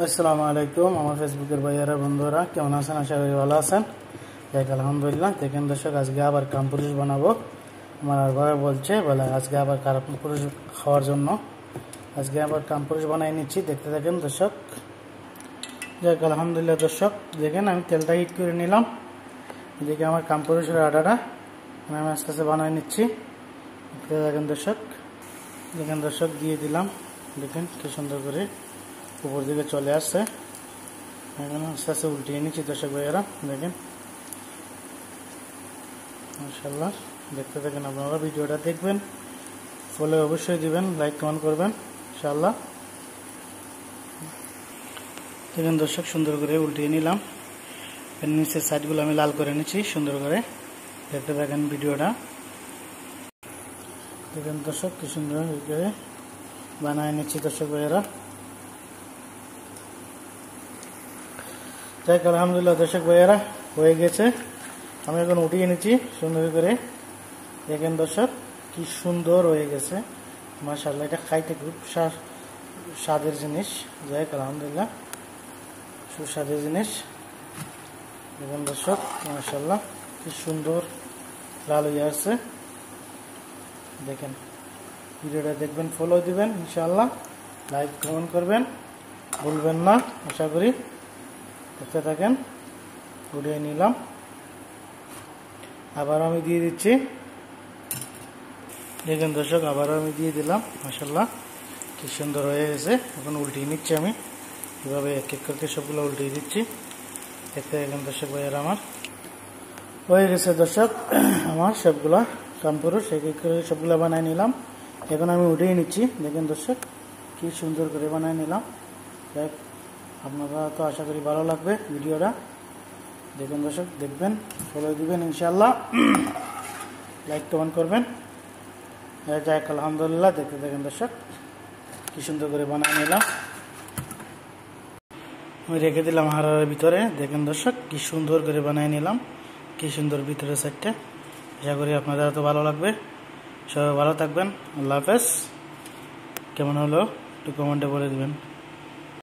আসসালামু আলাইকুম আমার ফেসবুকের ভাইয়ারা বন্ধুরা কেমন আছেন? আশা করি ভালো আছেন। দেখ আলহামদুলিল্লাহ। দেখেন দর্শক, আজকে আবার কামপুরুষ বানাবো। আমার ভাই বলে আজকে আবার কামপুরুষ খাওয়ার জন্য আজকে আবার কামপুরুষ বানাই নিচ্ছি। দেখতে থাকেন দর্শক। যাক আলহামদুলিল্লাহ দর্শক, দেখেন আমি তেলটা হিট করে নিলাম। এদিকে আমার কামপুরুষের আটাটা আমি আস্তে আস্তে বানাই নিচ্ছি। দেখতে থাকেন দর্শক। দেখেন দর্শক, দিয়ে দিলাম। দেখেন কি সুন্দর করে উপর দিকে চলে আসছে। এখন আস্তে আস্তে উল্টিয়ে নিচ্ছি দর্শক ভাইয়েরা। দেখেন মাশাআল্লাহ। দেখতে থাকেন, আপনারা ভিডিওটা দেখবেন, ফলো অবশ্যই দিবেন, লাইক কমেন্ট করবেন ইনশাআল্লাহ। দেখেন দর্শক, সুন্দর করে উল্টিয়ে নিলাম। এর নিচের সাইডগুলো আমি লাল করে নিচ্ছি সুন্দর করে। দেখতে থাকেন ভিডিওটা। দেখেন দর্শক কি সুন্দর করে বানায় নিচ্ছি দর্শক ভাইয়েরা। যাক আলহামদুলিল্লাহ দর্শক ভাইয়েরা, হয়ে গেছে। আমি এখন উঠিয়ে নিচ্ছি সুন্দর করে। দেখেন দর্শক কি সুন্দর হয়ে গেছে মাশাআল্লাহ। এটা খাইতে খুব স্বাদের জিনিস। যাক আলহামদুলিল্লাহ, সুস্বাদের জিনিস। দেখেন দর্শক মাশাআল্লাহ কি সুন্দর লাল হয়ে আসছে। দেখেন ভিডিওটা দেখবেন, ফলো দিবেন ইনশাআল্লাহ, লাইক কমেন্ট করবেন ভুলবেন না আশা করি। দেখতে থাকেন। উঠিয়ে নিলাম, আবার আমি দিয়ে দিচ্ছি। দেখেন দর্শক, আবারও আমি দিয়ে দিলাম। মাশাআল্লাহ কি সুন্দর হয়ে গেছে। এখন উল্টিয়ে নিচ্ছি আমি এভাবে এক এক করে সবগুলো উল্টিয়ে দিচ্ছি। দেখতে দেখেন দর্শক ভাইয়েরা, আমার হয়ে গেছে দর্শক। আমার সবগুলা কামপুরুষ এক এক করে সবগুলো বানিয়ে নিলাম। এখন আমি উঠিয়ে নিচ্ছি। দেখেন দর্শক কি সুন্দর করে বানিয়ে নিলাম। দেখ আপনারা তো আশা করি ভালো লাগবে ভিডিওটা। দেখুন দর্শক, দেখবেন, ফলো দিবেন ইনশাআল্লাহ, লাইক কমেন্ট করবেন। যাক আলহামদুলিল্লাহ। দেখতে দেখেন দর্শক কি সুন্দর করে বানিয়ে নিলাম। আমি রেখে দিলাম হাড়ার ভিতরে। দেখেন দর্শক কি সুন্দর করে বানিয়ে নিলাম, কি সুন্দর ভিতরে সাইডটা। আশা করি আপনাদের তো ভালো লাগবে। সবাই ভালো থাকবেন। আল্লাহ হাফেজ। কেমন হলো একটু কমেন্টে বলে দিবেন।